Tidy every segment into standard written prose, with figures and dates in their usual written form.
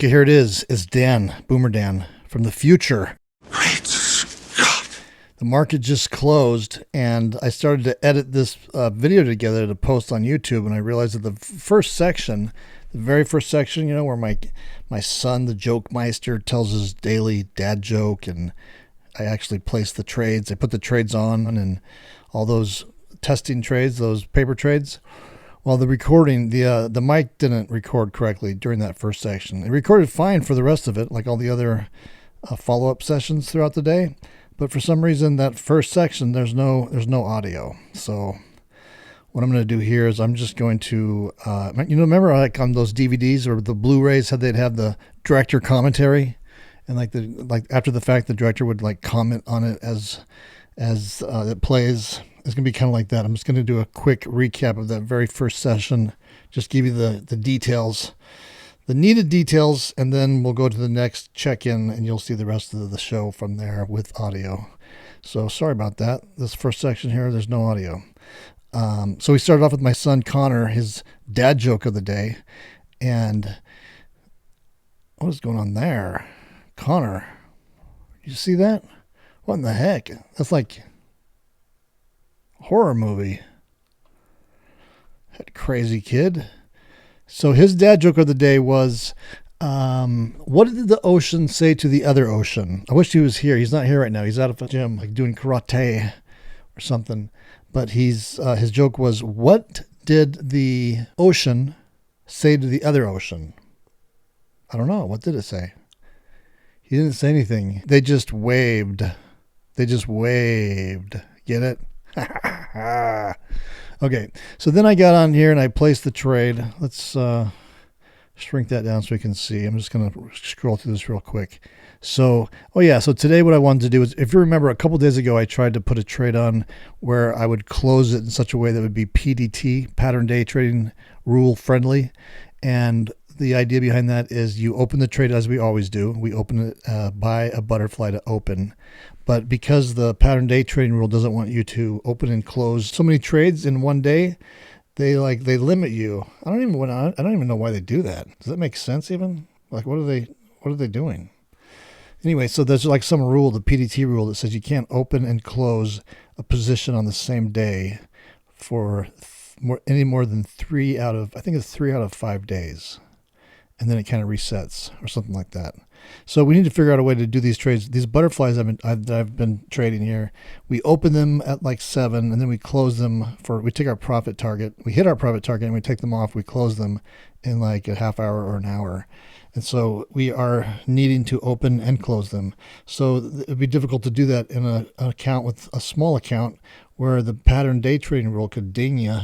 Okay, here it is. It's Dan, Boomer Dan, from the future. Great Scott. The market just closed, and I started to edit this video together to post on YouTube, and I realized that the very first section, where my son, the joke meister, tells his daily dad joke, and I actually place the trades. I put the trades on, and all those testing trades, those paper trades. Well, the recording, the mic didn't record correctly during that first section. It recorded fine for the rest of it, like all the other follow-up sessions throughout the day. But for some reason, that first section, there's no audio. So what I'm going to do here is I'm just going to, remember like on those DVDs or the Blu-rays, how they'd have the director commentary, and like after the fact, the director would like comment on it as it plays. It's going to be kind of like that. I'm just going to do a quick recap of that very first session, just give you the details, the needed details, and then we'll go to the next check-in, and you'll see the rest of the show from there with audio. So sorry about that. This first section here, there's no audio. So we started off with my son Connor, his dad joke of the day, and what is going on there? Connor, you see that? What in the heck? That's like horror movie. That crazy kid. So his dad joke of the day was, what did the ocean say to the other ocean? I wish he was here. He's not here right now. He's out of the gym, like doing karate or something. But his joke was, what did the ocean say to the other ocean? I don't know. What did it say? He didn't say anything. They just waved. Get it? Okay, so then I got on here and I placed the trade. Let's shrink that down so we can see. I'm just going to scroll through this real quick. So today what I wanted to do is, if you remember a couple days ago, I tried to put a trade on where I would close it in such a way that would be PDT, pattern day trading rule friendly. And the idea behind that is you open the trade as we always do. We open it by a butterfly to open. But because the pattern day trading rule doesn't want you to open and close so many trades in one day, they limit you. I don't even know why they do that. Does that make sense even? Like what are they doing? Anyway, so there's like some rule, the PDT rule, that says you can't open and close a position on the same day for any more than 3 out of 5 days. And then it kind of resets or something like that. So we need to figure out a way to do these trades. These butterflies I've been trading here, we open them at like 7, and then we close them we take our profit target. We hit our profit target and we take them off. We close them in like a half hour or an hour. And so we are needing to open and close them. So it'd be difficult to do that in an account with a small account where the pattern day trading rule could ding you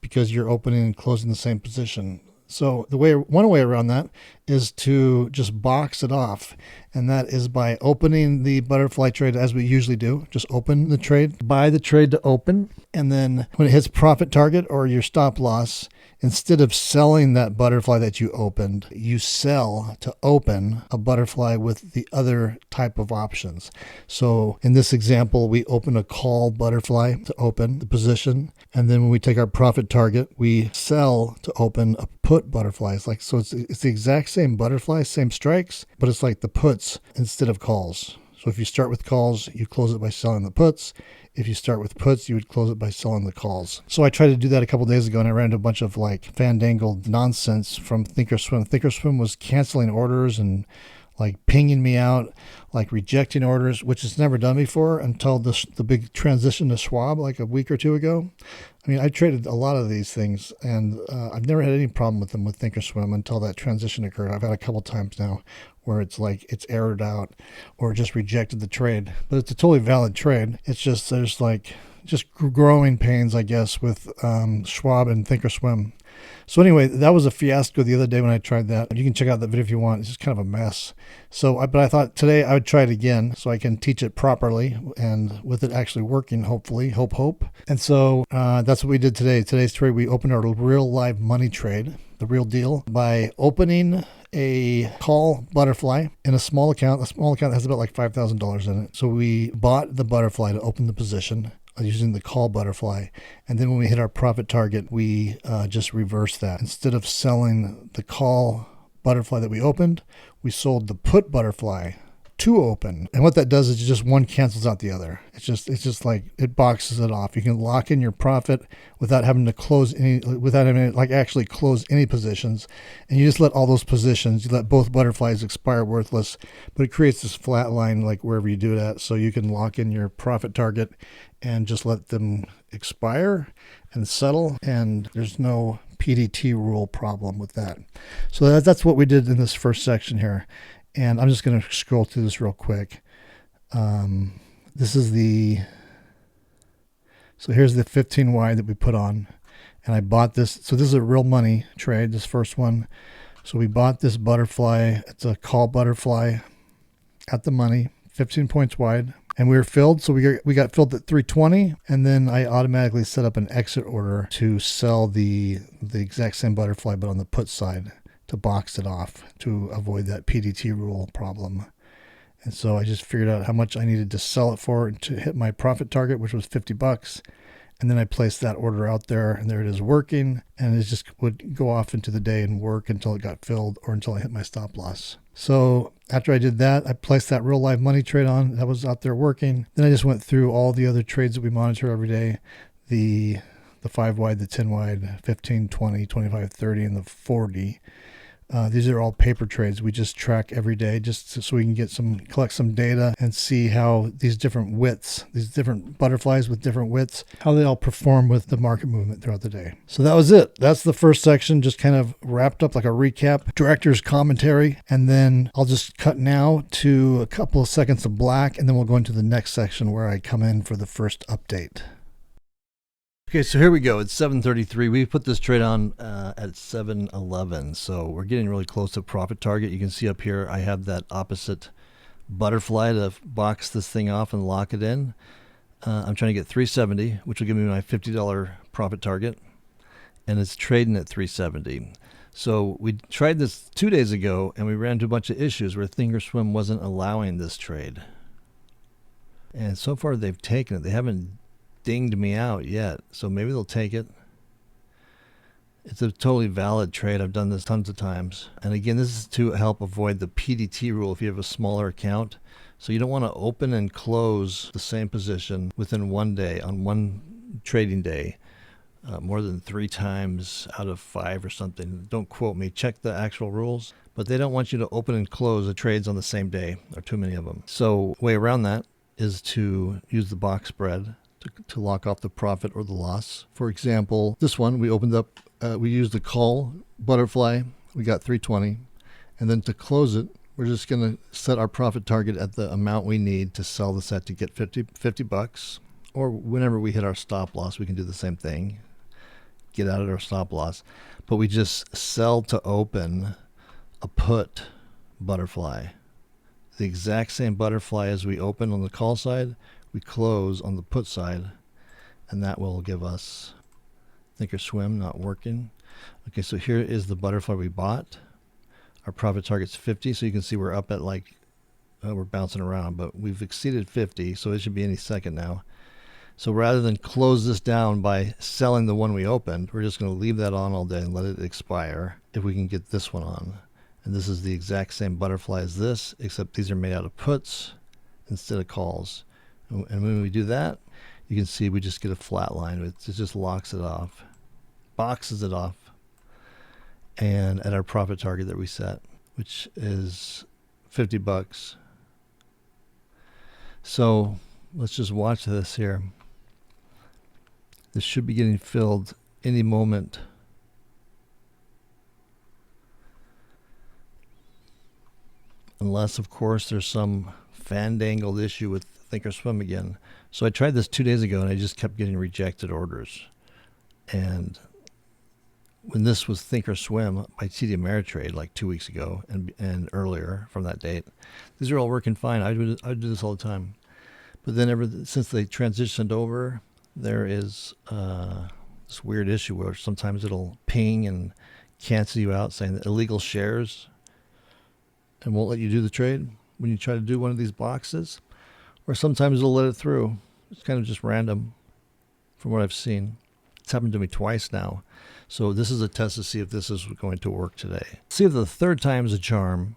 because you're opening and closing the same position. So one way around that is to just box it off, and that is by opening the butterfly trade as we usually do. Just open the trade, buy the trade to open, and then when it hits profit target or your stop loss, instead of selling that butterfly that you opened, you sell to open a butterfly with the other type of options. So in this example, we open a call butterfly to open the position, and then when we take our profit target, we sell to open a put butterfly. So it's the exact same butterfly, same strikes, but it's like the puts instead of calls. So if you start with calls, you close it by selling the puts. If you start with puts, you would close it by selling the calls. So I tried to do that a couple days ago, and I ran into a bunch of like fandangled nonsense from Thinkorswim. Thinkorswim was canceling orders and like pinging me out, like rejecting orders, which it's never done before until the big transition to Schwab like a week or two ago. I mean, I traded a lot of these things, and I've never had any problem with them with Thinkorswim until that transition occurred. I've had a couple times now where it's like it's errored out or just rejected the trade. But it's a totally valid trade. It's just there's like just growing pains, I guess, with Schwab and Thinkorswim. So anyway, that was a fiasco the other day when I tried that. You can check out that video if you want. It's just kind of a mess. But I thought today I would try it again so I can teach it properly and with it actually working, hopefully. Hope. And so that's what we did today. Today's trade, we opened our real live money trade, the real deal, by opening a call butterfly in a small account. A small account that has about like $5,000 in it. So we bought the butterfly to open the position using the call butterfly. And then when we hit our profit target, we just reversed that. Instead of selling the call butterfly that we opened. We sold the put butterfly to open. And what that does is just one cancels out the other. It's just like it boxes it off. You can lock in your profit without having to close any, without having to like actually close any positions. And you just let all those positions, you let both butterflies expire worthless, but it creates this flat line like wherever you do that. So you can lock in your profit target and just let them expire and settle. And there's no PDT rule problem with that. So that's what we did in this first section here. And I'm just going to scroll through this real quick. This is so here's the 15 wide that we put on. And I bought this. So this is a real money trade, this first one. So we bought this butterfly. It's a call butterfly at the money, 15 points wide. And we were filled. So we got filled at 320. And then I automatically set up an exit order to sell the exact same butterfly, but on the put side, to box it off to avoid that PDT rule problem. And so I just figured out how much I needed to sell it for to hit my profit target, which was $50. And then I placed that order out there, and there it is working. And it just would go off into the day and work until it got filled or until I hit my stop loss. So after I did that, I placed that real live money trade on. That was out there working. Then I just went through all the other trades that we monitor every day. The 5 wide, the 10 wide, 15, 20, 25, 30, and the 40. These are all paper trades we just track every day just so we can collect some data and see how these different widths, these different butterflies with different widths, how they all perform with the market movement throughout the day. So that was it. That's the first section, just kind of wrapped up like a recap, director's commentary, and then I'll just cut now to a couple of seconds of black, and then we'll go into the next section where I come in for the first update. Okay, so here we go. It's 7:33. We put this trade on at 7:11, so we're getting really close to profit target. You can see up here I have that opposite butterfly to box this thing off and lock it in. I'm trying to get 370, which will give me my $50 profit target, and it's trading at 370. So we tried this 2 days ago, and we ran into a bunch of issues where Thinkorswim wasn't allowing this trade. And so far they've taken it. They haven't dinged me out yet, so maybe they'll take it. It's a totally valid trade. I've done this tons of times. And again, this is to help avoid the PDT rule if you have a smaller account. So you don't want to open and close the same position within one day, on one trading day, more than 3 times out of 5 or something. Don't quote me. Check the actual rules. But they don't want you to open and close the trades on the same day. There are too many of them. So way around that is to use the box spread to lock off the profit or the loss. For example, this one we opened up, we used the call butterfly, we got 320, and then to close it, we're just going to set our profit target at the amount we need to sell the set to get $50, or whenever we hit our stop loss, we can do the same thing, get out of our stop loss, but we just sell to open a put butterfly, the exact same butterfly as we open on the call side. We close on the put side, and that will give us Thinkorswim not working. Okay, so here is the butterfly we bought. Our profit target's 50, so you can see we're up at we're bouncing around, but we've exceeded 50, so it should be any second now. So rather than close this down by selling the one we opened, we're just going to leave that on all day and let it expire if we can get this one on. And this is the exact same butterfly as this, except these are made out of puts instead of calls. And when we do that, you can see we just get a flat line. It just locks it off, boxes it off, and at our profit target that we set, which is $50. So let's just watch this here. This should be getting filled any moment. Unless, of course, there's some fandangled issue with Thinkorswim again. So I tried this 2 days ago, and I just kept getting rejected orders. And when this was Thinkorswim by TD Ameritrade like 2 weeks ago and earlier from that date, these are all working fine. I would do this all the time. But then since they transitioned over, there is this weird issue where sometimes it'll ping and cancel you out, saying that illegal shares, and won't let you do the trade when you try to do one of these boxes. Or sometimes it'll let it through. It's kind of just random from what I've seen. It's happened to me twice now. So this is a test to see if this is going to work today. See if the third time's a charm.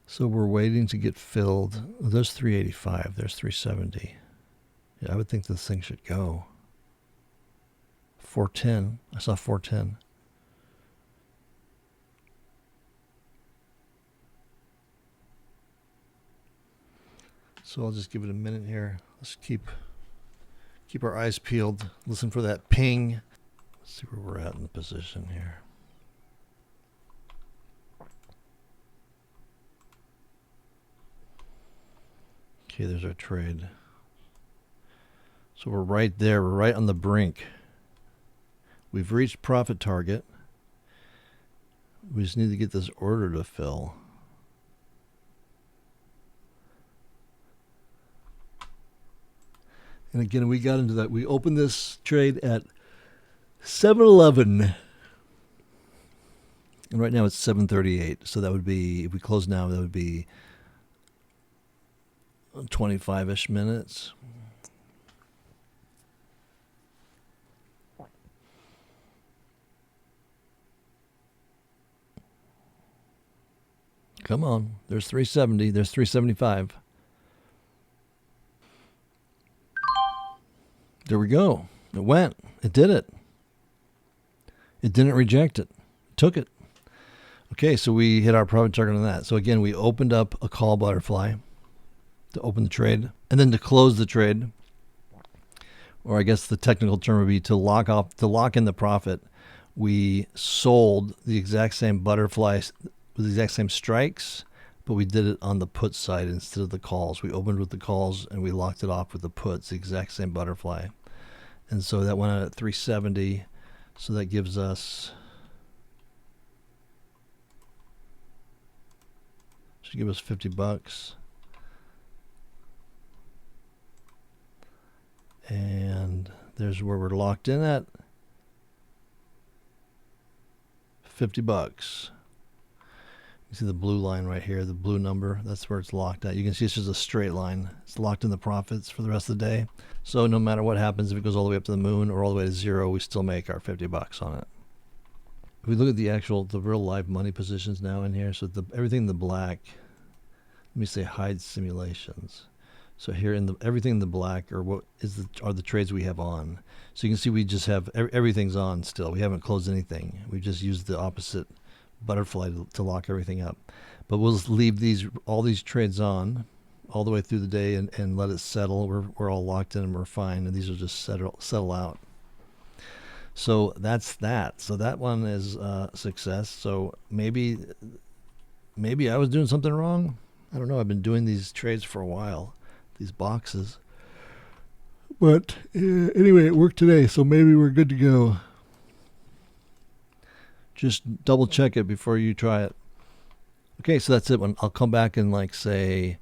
So we're waiting to get filled. There's 385. There's 370. Yeah, I would think this thing should go. 410. I saw 410. So I'll just give it a minute here. Let's keep our eyes peeled. Listen for that ping. Let's see where we're at in the position here. Okay, there's our trade. So we're right there. We're right on the brink. We've reached profit target. We just need to get this order to fill. And again, we got into that. We opened this trade at 7:11. And right now it's 7:38. So that would be, if we close now, that would be 25-ish minutes. Come on. There's 370. There's 375. There we go. It went. It did it. It didn't reject it. It took it. Okay, so we hit our profit target on that. So again, we opened up a call butterfly to open the trade. And then to close the trade, or I guess the technical term would be to lock in the profit, we sold the exact same butterfly with the exact same strikes, but we did it on the put side instead of the calls. We opened with the calls and we locked it off with the puts, the exact same butterfly. And so that went out at 370. So that gives us, should give us $50. And there's where we're locked in at. $50. You see the blue line right here, the blue number, that's where it's locked at. You can see it's just a straight line. It's locked in the profits for the rest of the day. So no matter what happens, if it goes all the way up to the moon or all the way to zero, we still make our $50 on it. If we look at the real live money positions now in here, so everything in the black, let me say hide simulations. So here in everything in the black are the trades we have on. So you can see we just have everything's on still. We haven't closed anything. We just used the opposite butterfly to lock everything up. But we'll just leave all these trades on all the way through the day and let it settle. We're all locked in and we're fine, and these will just settle out. So that's that. So that one is a success. So maybe I was doing something wrong. I don't know. I've been doing these trades for a while, these boxes. But anyway, it worked today, so maybe we're good to go. Just double check it before you try it. Okay, so that's it. I'll come back in say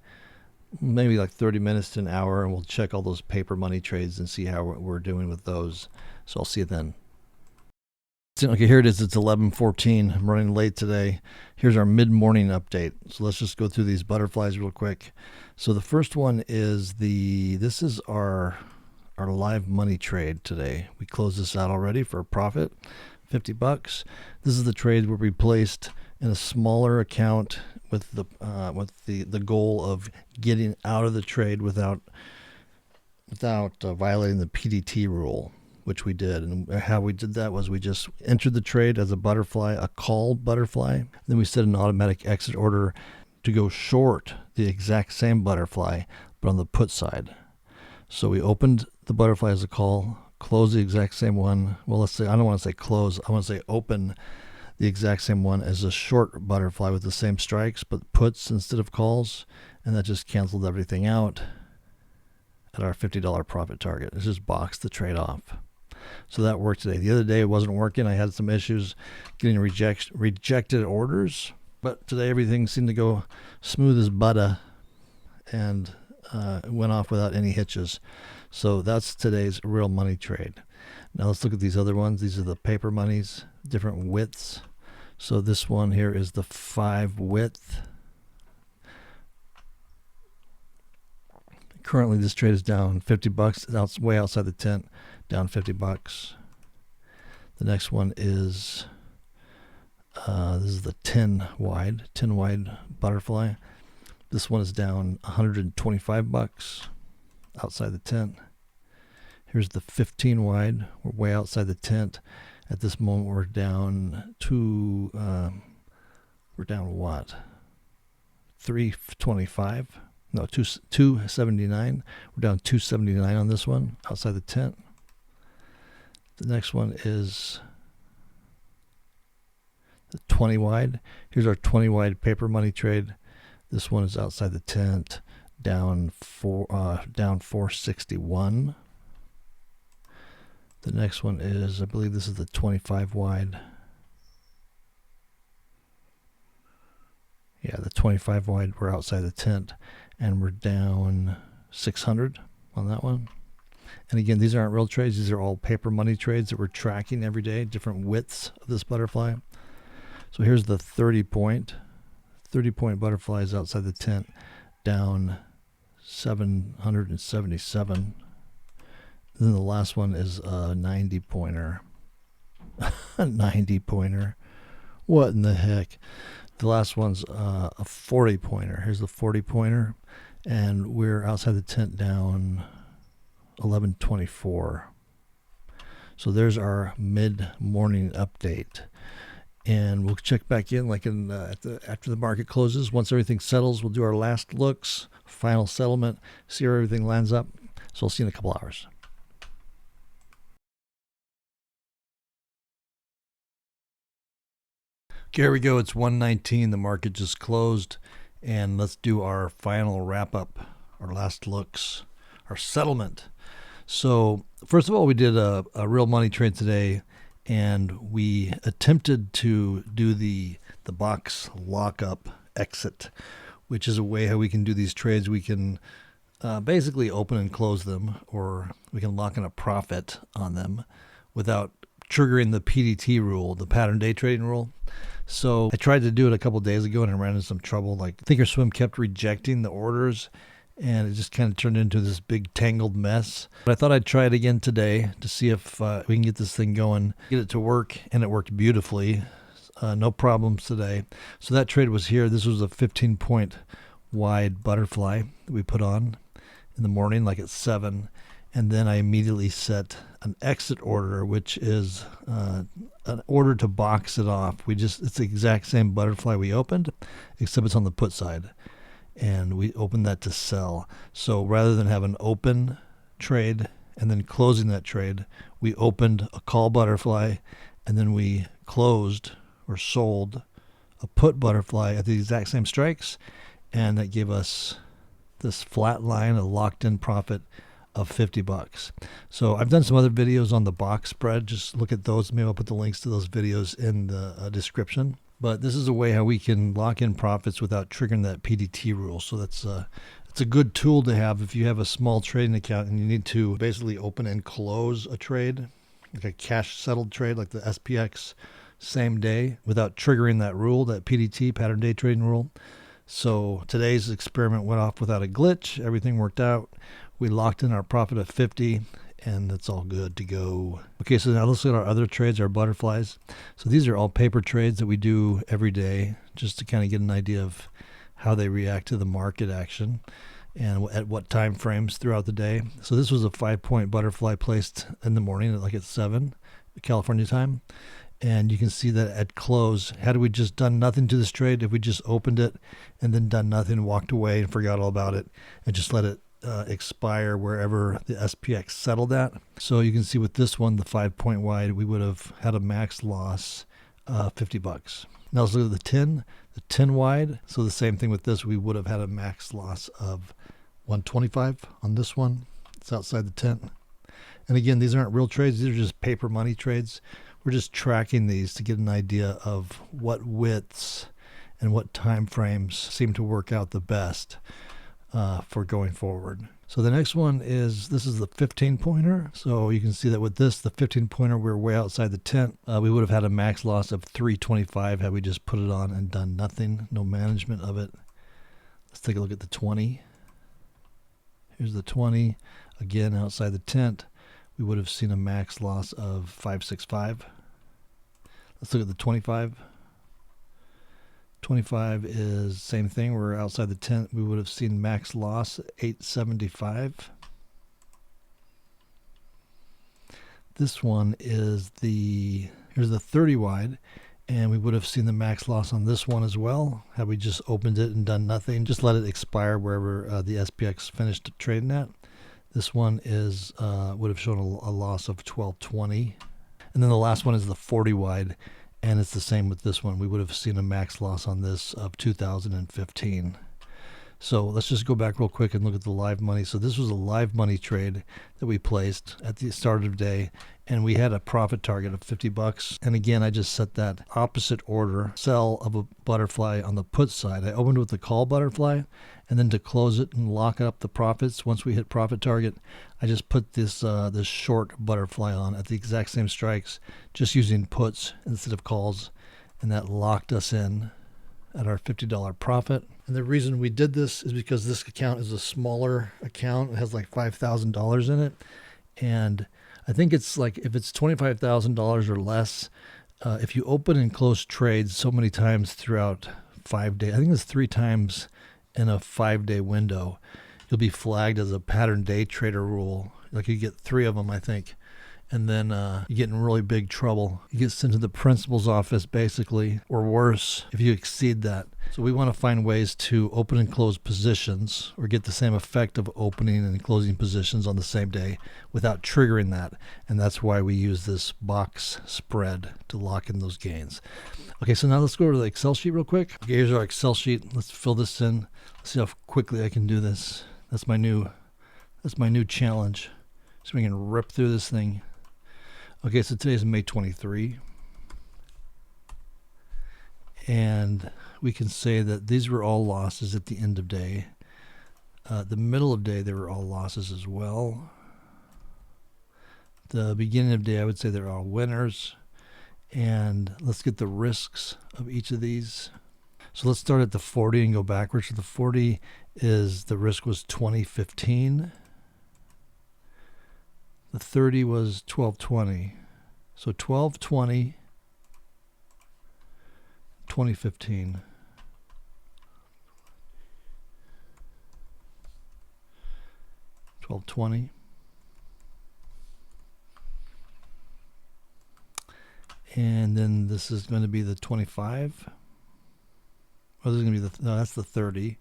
maybe 30 minutes to an hour, and we'll check all those paper money trades and see how we're doing with those. So I'll see you then. Okay, here it is. It's 11:14. I'm running late today. Here's our mid-morning update. So let's just go through these butterflies real quick. So the first one is this is our live money trade today. We closed this out already for a profit, $50. This is the trade where we placed in a smaller account with the goal of getting out of the trade without violating the PDT rule, which we did. And how we did that was we just entered the trade as a butterfly, a call butterfly. Then we set an automatic exit order to go short the exact same butterfly, but on the put side. So we opened the butterfly as a call, closed the exact same one. Well, let's say, I don't want to say close. I want to say open the exact same one as a short butterfly with the same strikes, but puts instead of calls. And that just canceled everything out at our $50 profit target. It just boxed the trade off. So that worked today. The other day it wasn't working. I had some issues getting rejected orders, but today everything seemed to go smooth as butter and went off without any hitches. So that's today's real money trade. Now let's look at these other ones. These are the paper monies, different widths. So this one here is the 5 width. Currently, this trade is down 50 bucks. It's way outside the tent, down 50 bucks. The next one is this is the 10 wide butterfly. This one is down 125 bucks outside the tent. Here's the 15 wide. We're way outside the tent. At this moment, we're down to we're down what? 325? No, 279. We're down 279 on this one outside the tent. The next one is the 20 wide. Here's our 20 wide paper money trade. This one is outside the tent, down 461. The next one is, I believe this is the 25 wide. Yeah, the 25 wide, we're outside the tent, and we're down 600 on that one. And again, these aren't real trades. These are all paper money trades that we're tracking every day, different widths of this butterfly. So here's the 30 point butterfly is outside the tent, down 777. Then the last one is a 90 pointer. A 90 pointer. What in the heck? The last one's a 40 pointer. Here's the 40 pointer. And we're outside the tent, down 1124. So there's our mid-morning update. And we'll check back in like after the market closes. Once everything settles, we'll do our last looks, final settlement, see where everything lands up. So I'll see you in a couple hours. Okay, here we go. It's 1:19. The market just closed. And let's do our final wrap-up, our last looks, our settlement. So first of all, we did a real money trade today, and we attempted to do the box lockup exit, which is a way how we can do these trades. We can basically open and close them, or we can lock in a profit on them without triggering the PDT rule, the pattern day trading rule. So I tried to do it a couple days ago, and I ran into some trouble. Like Thinkorswim kept rejecting the orders, and it just kind of turned into this big tangled mess. But I thought I'd try it again today to see if we can get this thing going, get it to work, and it worked beautifully. No problems today. So that trade was here. This was a 15-point wide butterfly that we put on in the morning, like at 7. And then I immediately set an exit order, which is an order to box it off. It's the exact same butterfly we opened, except it's on the put side. And we opened that to sell. So rather than have an open trade and then closing that trade, we opened a call butterfly, and then we closed or sold a put butterfly at the exact same strikes. And that gave us this flat line, a locked in profit of 50 bucks. So I've done some other videos on the box spread. Just look at those. Maybe I'll put the links to those videos in the description. But this is a way how we can lock in profits without triggering that PDT rule. So it's a good tool to have if you have a small trading account and you need to basically open and close a trade, like a cash settled trade like the SPX same day, without triggering that rule, that PDT, pattern day trading rule. So today's experiment went off without a glitch. Everything worked out. We locked in our profit of 50, and it's all good to go. Okay, so now let's look at our other trades, our butterflies. So these are all paper trades that we do every day, just to kind of get an idea of how they react to the market action and at what time frames throughout the day. So this was a 5-point butterfly placed in the morning, like at 7 California time. And you can see that at close, had we just done nothing to this trade, if we just opened it and then done nothing, walked away and forgot all about it and just let it expire wherever the SPX settled at. So you can see with this one, the 5-point wide, we would have had a max loss 50 bucks. Now let's look at the 10 wide. So the same thing with this, we would have had a max loss of 125 on this one. It's outside the tent. And again, these aren't real trades. These are just paper money trades. We're just tracking these to get an idea of what widths and what time frames seem to work out the best for going forward. So the next one is, this is the 15-pointer. So you can see that with this, the 15-pointer, we're way outside the tent. We would have had a max loss of 325 had we just put it on and done nothing, no management of it. Let's take a look at the 20. Here's the 20. Again, outside the tent, we would have seen a max loss of 565. Let's look at the 25. 25 is same thing. We're outside the tent. We would have seen max loss 875. This one is here's the 30 wide, and we would have seen the max loss on this one as well had we just opened it and done nothing. Just let it expire wherever the SPX finished trading at. This one is would have shown a loss of 1220. And then the last one is the 40 wide, and it's the same with this one. We would have seen a max loss on this of 2015. So let's just go back real quick and look at the live money. So this was a live money trade that we placed at the start of the day, and we had a profit target of $50. And again, I just set that opposite order, sell of a butterfly on the put side. I opened with the call butterfly, and then to close it and lock up the profits, once we hit profit target, I just put this short butterfly on at the exact same strikes, just using puts instead of calls, and that locked us in at our $50 profit. And the reason we did this is because this account is a smaller account. It has like $5,000 in it. And I think it's like, if it's $25,000 or less, if you open and close trades so many times throughout 5 days, I think it's 3 times in a 5-day window, you'll be flagged as a pattern day trader rule. Like you get 3 of them, I think. And then you get in really big trouble. You get sent to the principal's office, basically, or worse, if you exceed that. So we want to find ways to open and close positions, or get the same effect of opening and closing positions on the same day without triggering that. And that's why we use this box spread to lock in those gains. Okay, so now let's go over to the Excel sheet real quick. Okay, here's our Excel sheet. Let's fill this in. Let's see how quickly I can do this. That's my new challenge. So we can rip through this thing. Okay, so today's May 23, and we can say that these were all losses at the end of day. The middle of day, they were all losses as well. The beginning of day, I would say they're all winners. And let's get the risks of each of these. So let's start at the 40 and go backwards. So the 40 is, the risk was 2015. The 30 was 1220. So 1220, 2015. $12.20. And then this is going to be the 25. Oh, this is going to be no, that's the 30.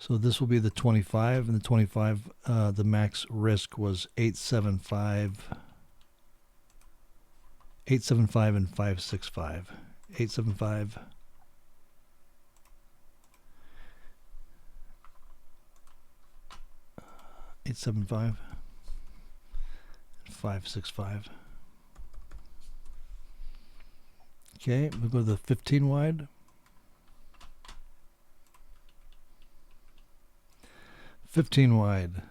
So this will be the 25, and the 25, the max risk was 875, 875 and 565, 875, and 565. Okay, we'll go to the 15 wide. 15 wide,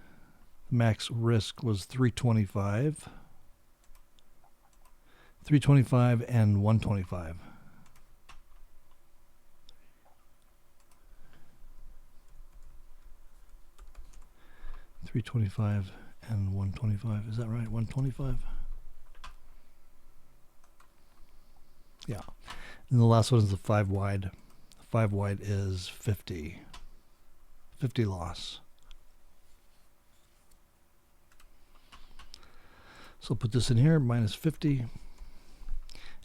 max risk was 325, 325 and 125. $325 and 125. Is that right? 125? Yeah. And the last one is the 5 wide. The 5 wide is 50. 50 loss. So I'll put this in here, minus 50. And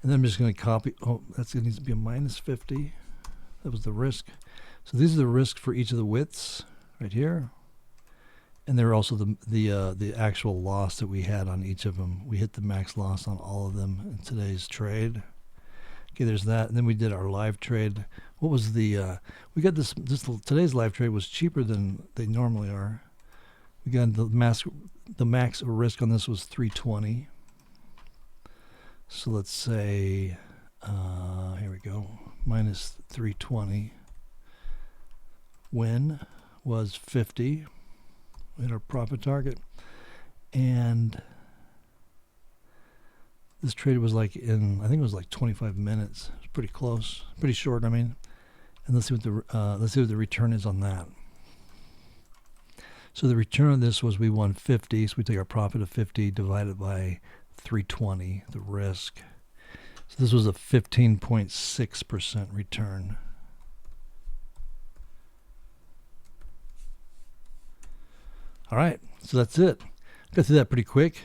then I'm just going to copy. Oh, that's going to need to be a minus 50. That was the risk. So these are the risks for each of the widths right here. And they're also the actual loss that we had on each of them. We hit the max loss on all of them in today's trade. Okay, there's that. And then we did our live trade. What was the we got this today's live trade was cheaper than they normally are. We got the max risk on this was 320. So let's say here we go, minus 320. Win was 50. We had our profit target, and this trade was like I think it was like 25 minutes. It was pretty close, pretty short. I mean, and let's see what the return is on that. So the return on this was we won 50. So we take our profit of 50 divided by 320, the risk. So this was a 15.6% return. All right, so that's it. Got through that pretty quick.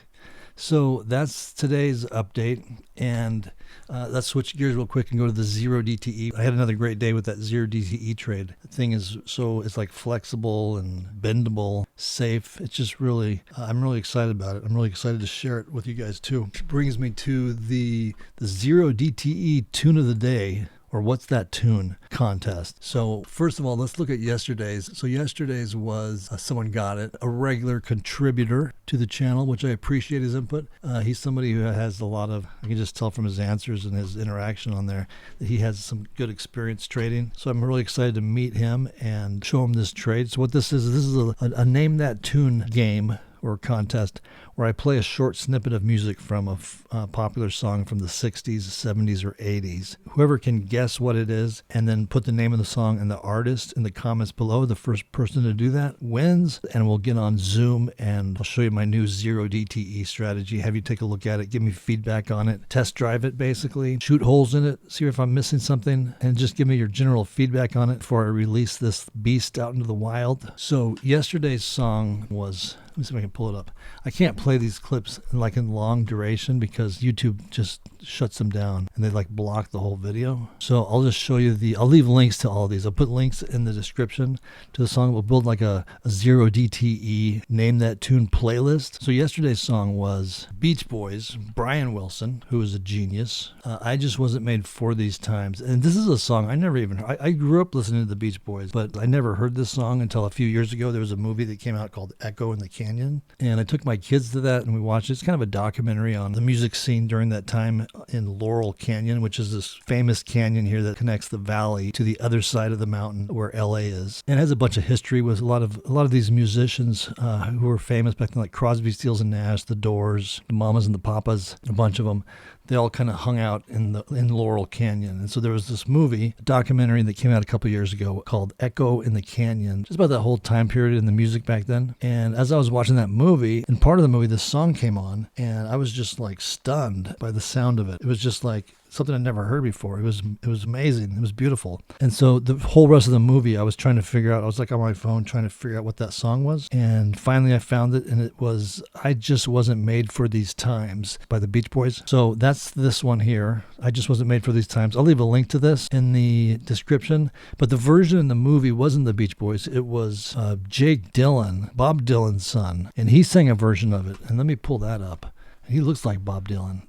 So that's today's update, and let's switch gears real quick and go to the zero DTE. I had another great day with that zero DTE trade. The thing is, so it's like flexible and bendable, safe. It's just really, I'm really excited about it. I'm really excited to share it with you guys too. Which brings me to the zero DTE tune of the day. Or what's that tune contest. So first of all, let's look at yesterday's. So yesterday's was someone got it, a regular contributor to the channel, which I appreciate his input. He's somebody who has a lot of, I can just tell from his answers and his interaction on there that he has some good experience trading. So I'm really excited to meet him and show him this trade. So what this is a name that tune game or contest where I play a short snippet of music from a popular song from the 60s, 70s, or 80s. Whoever can guess what it is and then put the name of the song and the artist in the comments below, the first person to do that wins, and we'll get on Zoom and I'll show you my new zero DTE strategy, have you take a look at it, give me feedback on it, test drive it basically, shoot holes in it, see if I'm missing something, and just give me your general feedback on it before I release this beast out into the wild. So yesterday's song was, let me see if I can pull it up. I can't play these clips like in long duration because YouTube just shuts them down and they like block the whole video. So I'll just show you I'll leave links to all of these. I'll put links in the description to the song. We'll build like a zero DTE name that tune playlist. So yesterday's song was Beach Boys, Brian Wilson, who is a genius. I just wasn't made for these times. And this is a song I never even heard. I grew up listening to the Beach Boys, but I never heard this song until a few years ago. There was a movie that came out called Echo in the Canyon. And I took my kids to that and we watched it. It's kind of a documentary on the music scene during that time in Laurel Canyon, which is this famous canyon here that connects the valley to the other side of the mountain where LA is. And it has a bunch of history with a lot of these musicians who were famous back then, like Crosby, Stills and Nash, The Doors, the Mamas and the Papas, a bunch of them. They all kind of hung out in Laurel Canyon. And so there was this movie, a documentary that came out a couple years ago called Echo in the Canyon, just about that whole time period in the music back then. And as I was watching that movie, in part of the movie, this song came on, and I was just like stunned by the sound of it. It was just like something I'd never heard before. It was amazing. It was beautiful. And so the whole rest of the movie, I was trying to figure out, I was like on my phone trying to figure out what that song was. And finally I found it, and it was I Just Wasn't Made for These Times by the Beach Boys. So that's this one here. I Just Wasn't Made for These Times. I'll leave a link to this in the description. But the version in the movie wasn't the Beach Boys. It was Jake Dylan, Bob Dylan's son. And he sang a version of it. And let me pull that up. He looks like Bob Dylan.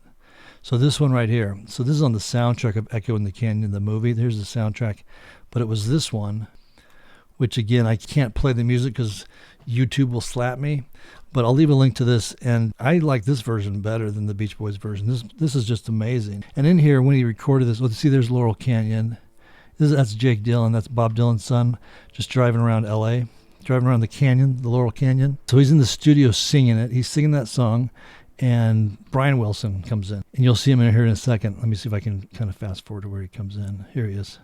So this one right here. So this is on the soundtrack of Echo in the Canyon, the movie. There's the soundtrack. But it was this one, which again, I can't play the music because YouTube will slap me. But I'll leave a link to this. And I like this version better than the Beach Boys version. This is just amazing. And in here, when he recorded this, let's see, there's Laurel Canyon. That's Jake Dylan. That's Bob Dylan's son, just driving around LA, driving around the canyon, the Laurel Canyon. So he's in the studio singing it. He's singing that song. And Brian Wilson comes in. And you'll see him in here in a second. Let me see if I can kind of fast forward to where he comes in. Here he is.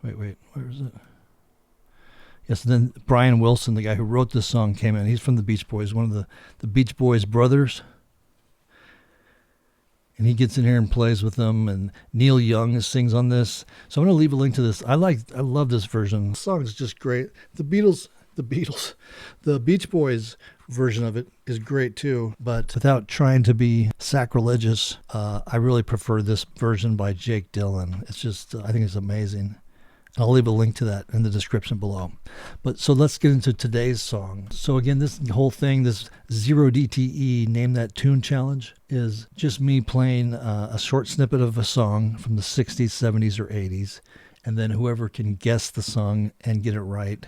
Wait, where is it? Yes, and then Brian Wilson, the guy who wrote this song, came in. He's from the Beach Boys, one of the Beach Boys brothers. And he gets in here and plays with them. And Neil Young sings on this. So I'm going to leave a link to this. I love this version. The song is just great. The Beach Boys version of it is great too, but without trying to be sacrilegious, I really prefer this version by Jake Dylan. It's just, I think it's amazing. I'll leave a link to that in the description below. But so let's get into today's song. So again, this whole thing, this zero DTE Name That Tune challenge is just me playing a short snippet of a song from the 60s, 70s, or 80s, and then whoever can guess the song and get it right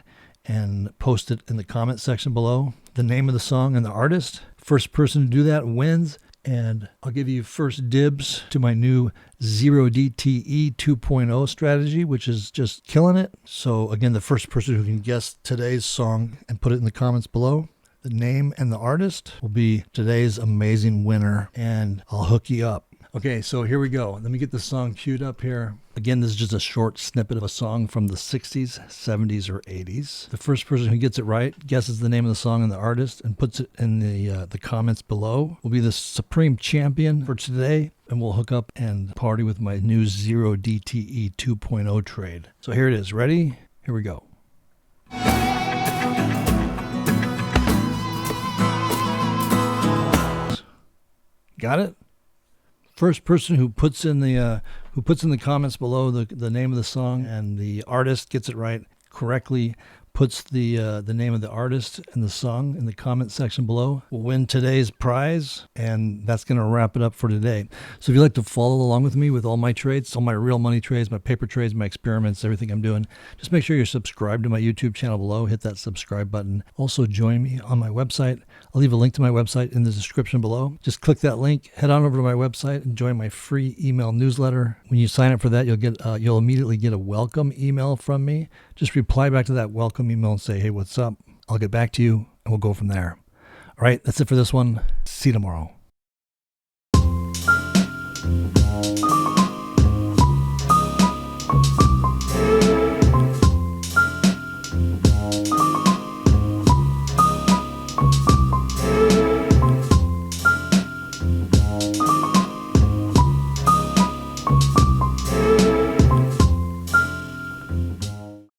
and post it in the comment section below, the name of the song and the artist. First person to do that wins, and I'll give you first dibs to my new Zero DTE 2.0 strategy, which is just killing it. So again, the first person who can guess today's song and put it in the comments below, the name and the artist, will be today's amazing winner, and I'll hook you up. Okay, so here we go. Let me get the song queued up here. Again, this is just a short snippet of a song from the 60s, 70s, or 80s. The first person who gets it right, guesses the name of the song and the artist, and puts it in the comments below, will be the supreme champion for today, and we'll hook up and party with my new Zero DTE 2.0 trade. So here it is. Ready? Here we go. Got it? First person who puts in the comments below the name of the song and the artist gets it right correctly, puts the name of the artist and the song in the comment section below, will win today's prize, and that's going to wrap it up for today. So if you'd like to follow along with me with all my trades, all my real money trades, my paper trades, my experiments, everything I'm doing, just make sure you're subscribed to my YouTube channel below. Hit that subscribe button. Also join me on my website. I'll leave a link to my website in the description below. Just click that link, head on over to my website, and join my free email newsletter. When you sign up for that, you'll immediately get a welcome email from me. Just reply back to that welcome email and say, hey, what's up? I'll get back to you, and we'll go from there. All right, that's it for this one. See you tomorrow.